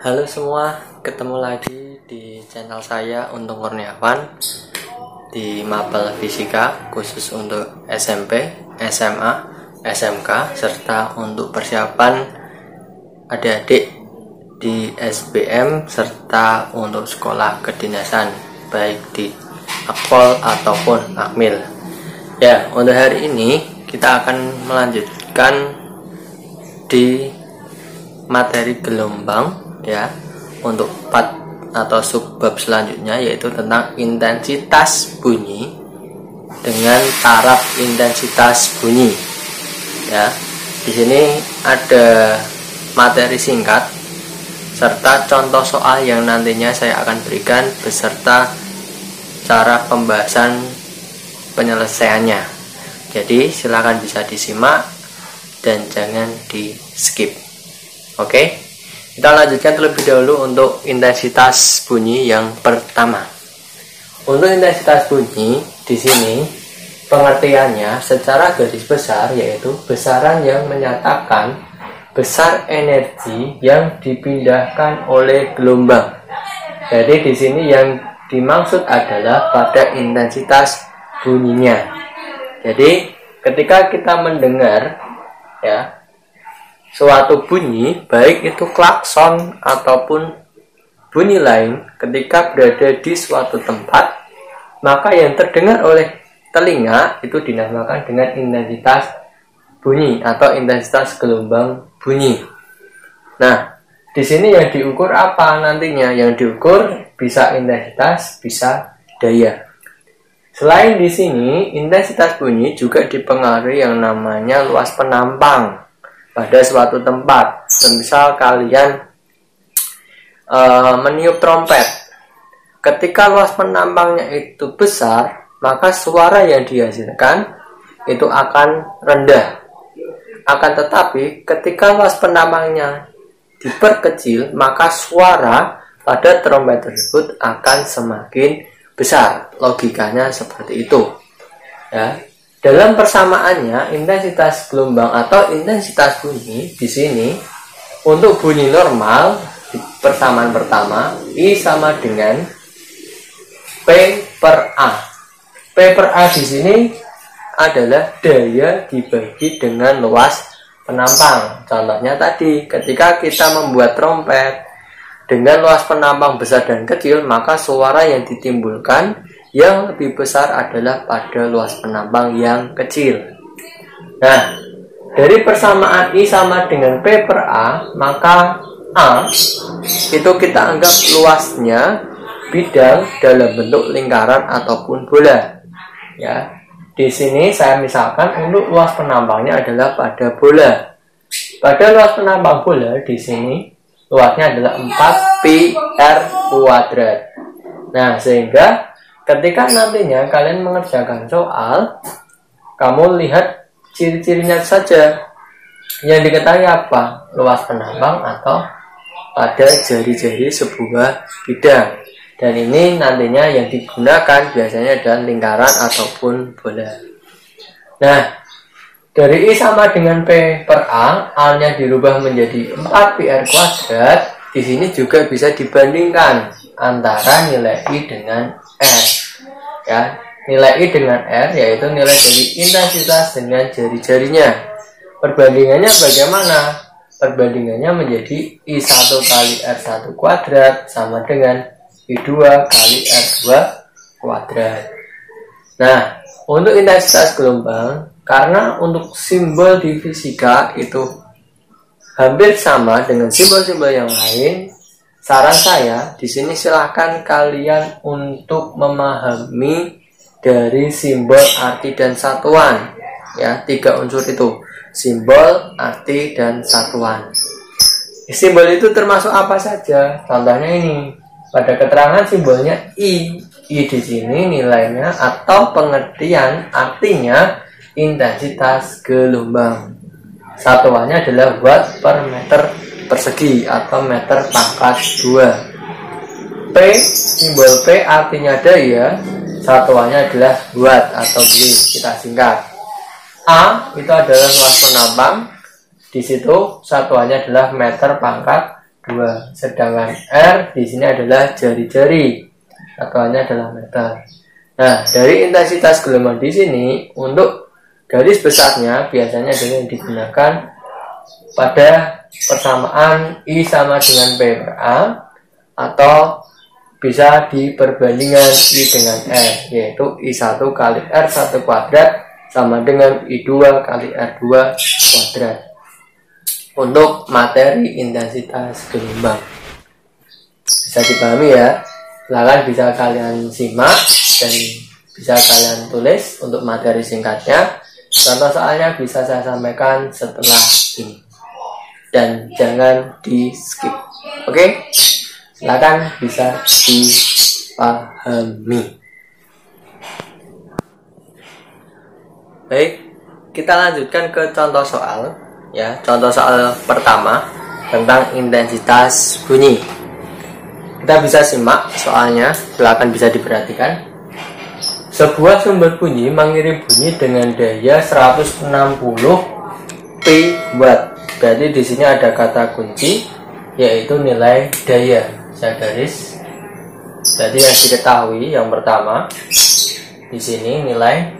Halo semua, ketemu lagi di channel saya Untung Kurniawan di Mapel Fisika khusus untuk SMP, SMA, SMK serta untuk persiapan adik-adik di SBM serta untuk sekolah kedinasan baik di Akpol ataupun Akmil. Ya, untuk hari ini kita akan melanjutkan di materi gelombang ya, untuk part atau subbab selanjutnya yaitu tentang intensitas bunyi dengan taraf intensitas bunyi. Ya, di sini ada materi singkat serta contoh soal yang nantinya saya akan berikan beserta cara pembahasan penyelesaiannya. Jadi silakan bisa disimak dan jangan di skip. Oke. Kita lanjutkan terlebih dahulu untuk intensitas bunyi yang pertama. Untuk intensitas bunyi di sini pengertiannya secara garis besar yaitu besaran yang menyatakan besar energi yang dipindahkan oleh gelombang. Jadi di sini yang dimaksud adalah pada intensitas bunyinya. Jadi ketika kita mendengar ya suatu bunyi, baik itu klakson ataupun bunyi lain, ketika berada di suatu tempat, maka yang terdengar oleh telinga itu dinamakan dengan intensitas bunyi atau intensitas gelombang bunyi. Nah, di sini yang diukur apa nantinya? Yang diukur bisa intensitas, bisa daya. Selain di sini, intensitas bunyi juga dipengaruhi yang namanya luas penampang pada suatu tempat. Misal kalian meniup trompet, ketika luas penampangnya itu besar, maka suara yang dihasilkan itu akan rendah. Akan tetapi ketika luas penampangnya diperkecil, maka suara pada trompet tersebut akan semakin besar. Logikanya seperti itu ya. Dalam persamaannya, intensitas gelombang atau intensitas bunyi di sini untuk bunyi normal di persamaan pertama I sama dengan P per A. P per A di sini adalah daya dibagi dengan luas penampang. Contohnya tadi, ketika kita membuat trompet dengan luas penampang besar dan kecil, maka suara yang ditimbulkan yang lebih besar adalah pada luas penampang yang kecil. Nah, dari persamaan I sama dengan P per A, maka A itu kita anggap luasnya bidang dalam bentuk lingkaran ataupun bola. Ya, di sini saya misalkan untuk luas penampangnya adalah pada bola. Pada luas penampang bola di sini luasnya adalah 4 pi r kuadrat. Nah, sehingga ketika nantinya kalian mengerjakan soal, kamu lihat ciri-cirinya saja. Yang diketahui apa? Luas penampang atau pada jari-jari sebuah bidang. Dan ini nantinya yang digunakan biasanya adalah lingkaran ataupun bola. Nah, dari I sama dengan P per A, A-nya dirubah menjadi 4 pi r kuadrat. Di sini juga bisa dibandingkan antara nilai I dengan R. Ya, nilai I dengan R yaitu nilai dari intensitas dengan jari-jarinya. Perbandingannya bagaimana? Perbandingannya menjadi I1 kali R1 kuadrat sama dengan I2 kali R2 kuadrat. Nah, untuk intensitas gelombang, karena untuk simbol di fisika itu hampir sama dengan simbol-simbol yang lain, saran saya di sini silahkan kalian untuk memahami dari simbol, arti, dan satuan. Ya, 3 unsur itu: simbol, arti, dan satuan. Simbol itu termasuk apa saja? Contohnya ini, pada keterangan simbolnya I. I di sini nilainya atau pengertian artinya intensitas gelombang. Satuannya adalah watt per meter persegi atau meter pangkat 2. P, simbol P artinya daya, satuannya adalah watt atau W, kita singkat. A itu adalah luas penampang, di situ satuannya adalah meter pangkat 2. Sedangkan R di sini adalah jari-jari. Satuannya adalah meter. Nah, dari intensitas gelombang di sini untuk garis besarnya biasanya adalah yang digunakan pada persamaan I sama dengan P per A, atau bisa diperbandingkan I dengan R, yaitu I1 kali R1 kuadrat sama dengan I2 kali R2 kuadrat untuk materi intensitas gelombang. Bisa dipahami ya? Silakan bisa kalian simak dan bisa kalian tulis untuk materi singkatnya. Contoh soalnya bisa saya sampaikan setelah ini. Dan jangan di skip. Oke? Silakan bisa dipahami. Baik, kita lanjutkan ke contoh soal. Ya, contoh soal pertama tentang intensitas bunyi. Kita bisa simak soalnya, silakan bisa diperhatikan. Sebuah sumber bunyi mengirim bunyi dengan daya 160 pi watt. Berarti di sini ada kata kunci yaitu nilai daya. Saya garis. Jadi yang diketahui yang pertama di sini nilai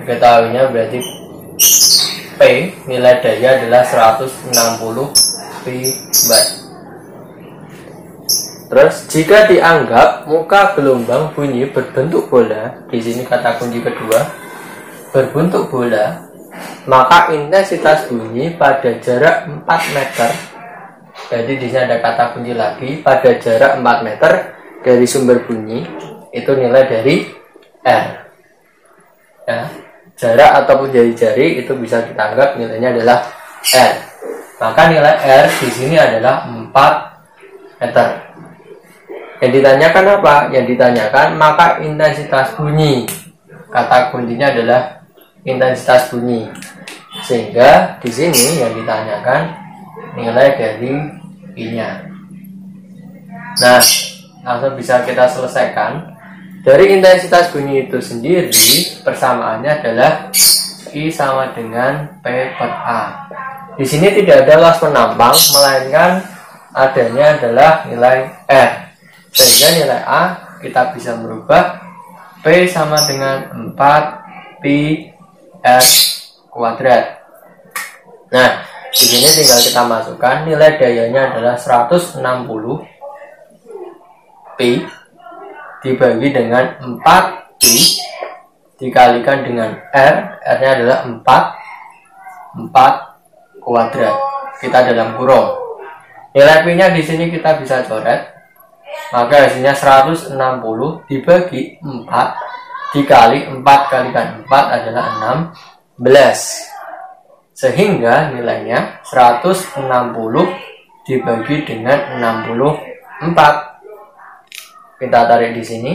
diketahuinya berarti P, nilai daya adalah 160 pi watt. Terus jika dianggap muka gelombang bunyi berbentuk bola, di sini kata kunci kedua, berbentuk bola, maka intensitas bunyi pada jarak 4 meter. Jadi di sini ada kata kunci lagi, pada jarak 4 meter dari sumber bunyi itu nilai dari R. Ya, jarak ataupun jari-jari itu bisa kita anggap nilainya adalah R. Maka nilai R di sini adalah 4 meter. Yang ditanyakan apa? Yang ditanyakan maka intensitas bunyi. Kata kuncinya adalah intensitas bunyi. Sehingga di sini yang ditanyakan nilai dari I-nya. Nah, langsung bisa kita selesaikan. Dari intensitas bunyi itu sendiri persamaannya adalah I sama dengan P per A. Di sini tidak ada luas penambang, melainkan adanya adalah nilai R. Sehingga nilai A kita bisa merubah P sama dengan 4 pi R kuadrat. Nah, di sini tinggal kita masukkan nilai dayanya adalah 160 pi dibagi dengan 4 pi dikalikan dengan R. R-nya adalah 4 kuadrat. Kita dalam kurung. Nilai pi-nya di sini kita bisa coret. Maka hasilnya 160 dibagi 4 dikali 4 kalikan 4 adalah 16. Sehingga nilainya 160 dibagi dengan 64. Kita tarik di sini.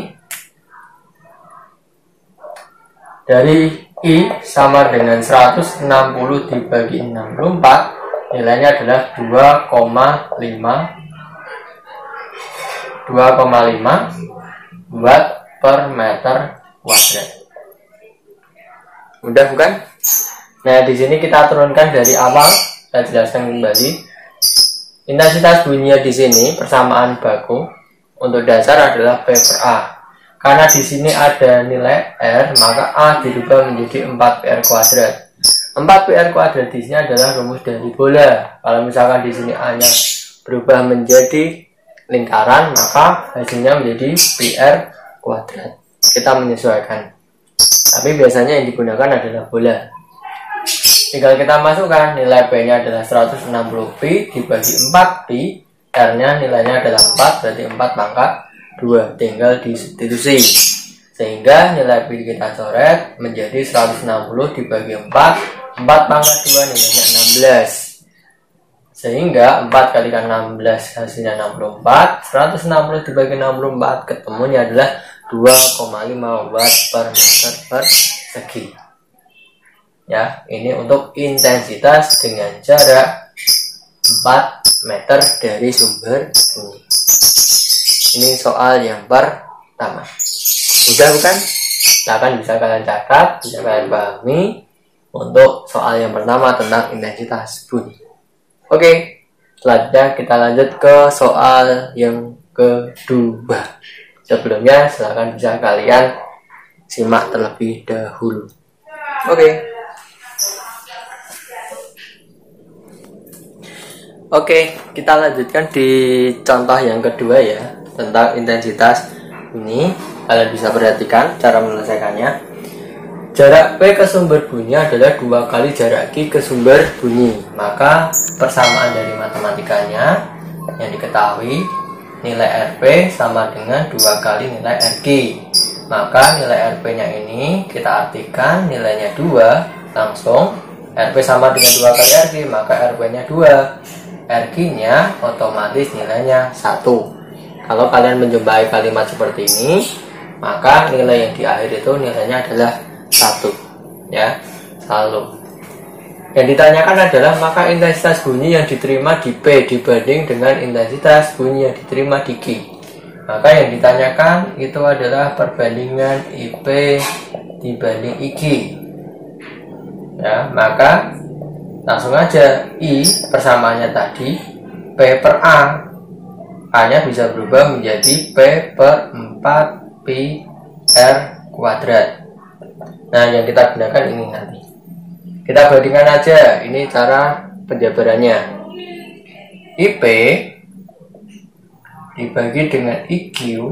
Dari I sama dengan 160 dibagi 64, nilainya adalah 2,5 watt per meter kuadrat. Mudah bukan? Nah, di sini kita turunkan dari awal. Saya jelaskan kembali. Intensitas bunyinya di sini persamaan baku untuk dasar adalah P per A. Karena di sini ada nilai R, maka A dirubah menjadi 4PR kuadrat. 4PR kuadrat di sini adalah rumus dari bola. Kalau misalkan di sini A-nya berubah menjadi lingkaran, maka hasilnya menjadi PR kuadrat. Kita menyesuaikan. Tapi biasanya yang digunakan adalah bola. Tinggal kita masukkan nilai P-nya adalah 160 pi dibagi 4 pi. R-nya nilainya adalah 4, berarti 4 pangkat 2. Tinggal disubstitusi. Sehingga nilai pi kita coret menjadi 160 dibagi 4. 4 pangkat 2 nilainya 16. Sehingga 4 kalikan 16 hasilnya 64. 160 dibagi 64 ketemunya adalah 2,5 watt per meter persegi. Ya, ini untuk intensitas dengan jarak 4 meter dari sumber bunyi. Ini soal yang pertama. Udah bukan? Silahkan bisa kalian catat, bisa kalian pahami untuk soal yang pertama tentang intensitas bunyi. Oke, selanjutnya kita lanjut ke soal yang kedua. Sebelumnya silahkan bisa kalian simak terlebih dahulu. Oke, kita lanjutkan di contoh yang kedua ya, tentang intensitas bunyi. Kalian bisa perhatikan cara menyelesaikannya. Jarak P ke sumber bunyi adalah 2 kali jarak Q ke sumber bunyi. Maka persamaan dari matematikanya yang diketahui, nilai RP sama dengan 2 kali nilai RQ. Maka nilai RP nya ini kita artikan nilainya 2, langsung RP sama dengan 2 kali RQ, maka RP nya 2, RQ nya otomatis nilainya 1. Kalau kalian menjumpai kalimat seperti ini, maka nilai yang di akhir itu nilainya adalah 1 ya, selalu. Yang ditanyakan adalah maka intensitas bunyi yang diterima di P dibanding dengan intensitas bunyi yang diterima di Q. Maka yang ditanyakan itu adalah perbandingan IP dibanding IQ ya. Maka langsung aja I persamaannya tadi P per A, A nya bisa berubah menjadi P per 4 pi R kuadrat. Nah, yang kita gunakan ini nanti. Kita bandingkan aja, ini cara penjabarannya. IP dibagi dengan IQ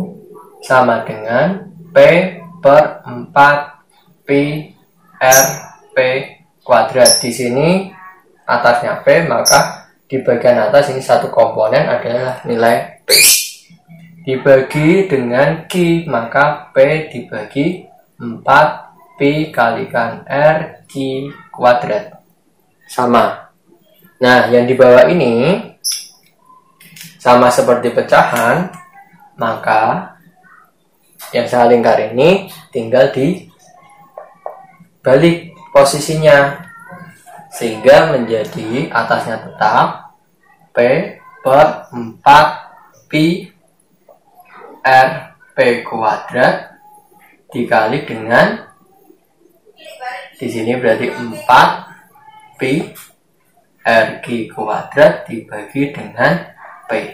sama dengan P per 4 pi R P kuadrat. Di sini atasnya P, maka di bagian atas ini satu komponen adalah nilai P. Dibagi dengan Q, maka P dibagi 4 Pi kalikan R Q kuadrat sama. Nah, yang di bawah ini sama seperti pecahan, maka yang saya lingkar ini tinggal dibalik posisinya sehingga menjadi atasnya tetap P per 4 Pi R P kuadrat dikali dengan, di sini berarti 4 Pi RQ kuadrat dibagi dengan P.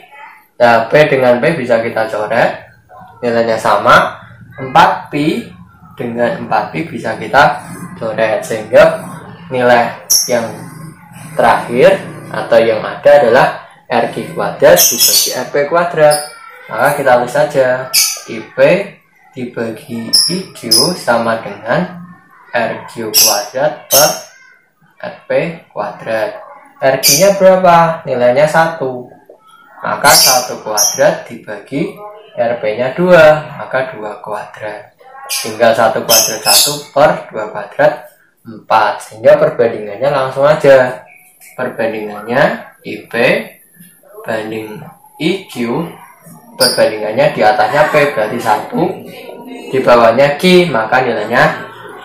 Nah, P dengan P bisa kita coret, nilainya sama. 4 Pi dengan 4 Pi bisa kita coret, sehingga nilai yang terakhir atau yang ada adalah RQ kuadrat dibagi RP kuadrat. Maka kita tulis saja IP dibagi IQ sama dengan RQ kuadrat per RP kuadrat. RQ nya berapa? Nilainya 1. Maka 1 kuadrat dibagi RP nya 2, maka 2 kuadrat. Tinggal 1 kuadrat 1 per 2 kuadrat 4. Sehingga perbandingannya langsung aja. Perbandingannya IP banding IQ, perbandingannya di atasnya P berarti 1, di bawahnya Q, maka nilainya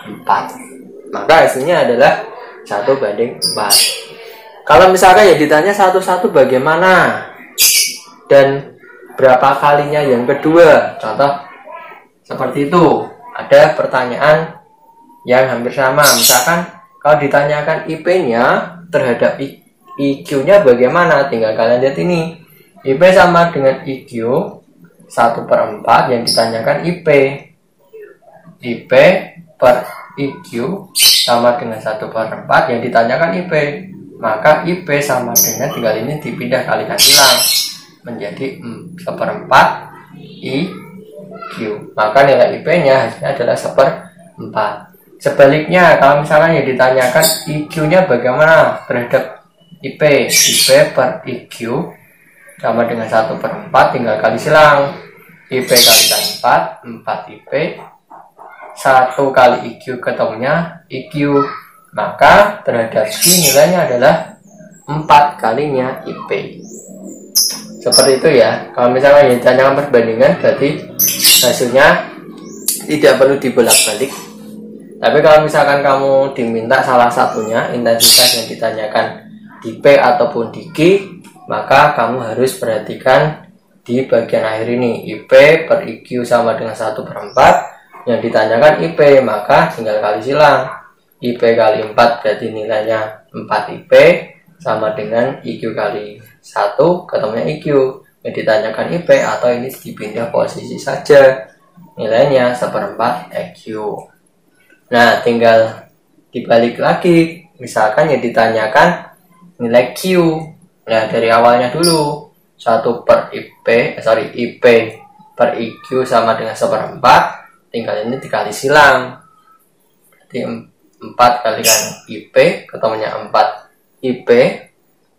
4. Maka hasilnya adalah 1:4. Kalau misalkan ya ditanya satu-satu bagaimana dan berapa kalinya yang kedua, contoh seperti itu. Ada pertanyaan yang hampir sama. Misalkan kalau ditanyakan IP-nya terhadap IQ-nya bagaimana, tinggal kalian lihat ini. IP sama dengan IQ 1/4, yang ditanyakan IP per IQ sama dengan 1/4, yang ditanyakan IP. Maka IP sama dengan, tinggal ini dipindah kalikan hilang menjadi 1/4 IQ. Maka nilai IP nya hasilnya adalah 1/4. Sebaliknya, kalau misalnya yang ditanyakan IQ nya bagaimana terhadap IP per IQ sama dengan 1/4, tinggal kali silang. IP kalikan 4 IP, 1 kali IQ ketemunya IQ. Maka terhadap Q nilainya adalah 4 kalinya IP. Seperti itu ya. Kalau misalnya yang ditanyakan perbandingan, berarti hasilnya tidak perlu dibolak-balik. Tapi kalau misalkan kamu diminta salah satunya, intensitas yang ditanyakan di P ataupun di Q, maka kamu harus perhatikan di bagian akhir ini. IP per IQ sama dengan 1/4, yang ditanyakan IP, maka tinggal kali silang. IP kali 4 berarti nilainya 4 IP, sama dengan IQ kali 1 ketemunya IQ. Yang ditanyakan IP atau ini dipindah posisi saja, nilainya 1/4 EQ. Nah, tinggal dibalik lagi, misalkan yang ditanyakan nilai Q. Nah, dari awalnya dulu 1 per IP per IQ sama dengan 1/4, tinggal ini dikali silang. Jadi 4 kalikan IP ketemunya 4 IP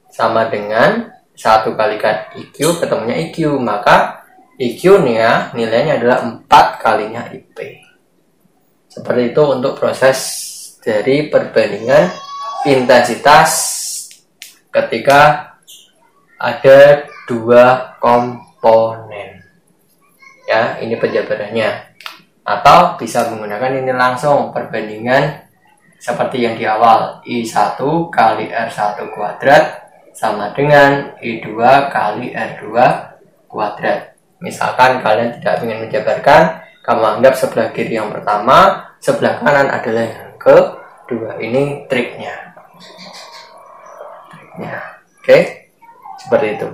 sama dengan 1 kalikan IQ ketemunya IQ, maka IQ-nya nilainya adalah 4 kalinya IP. Seperti itu untuk proses dari perbandingan intensitas ketika ada 2 komponen. Ya, ini penjabarannya. Atau bisa menggunakan ini langsung perbandingan seperti yang di awal, I1 kali R1 kuadrat sama dengan I2 kali R2 kuadrat. Misalkan kalian tidak ingin menjabarkan, kamu anggap sebelah kiri yang pertama, sebelah kanan adalah yang kedua. Ini triknya. Oke, seperti itu.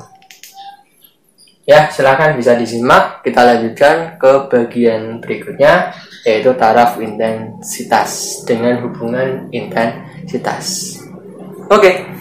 Ya, silahkan bisa disimak. Kita lanjutkan ke bagian berikutnya, yaitu taraf intensitas dengan hubungan intensitas. Oke.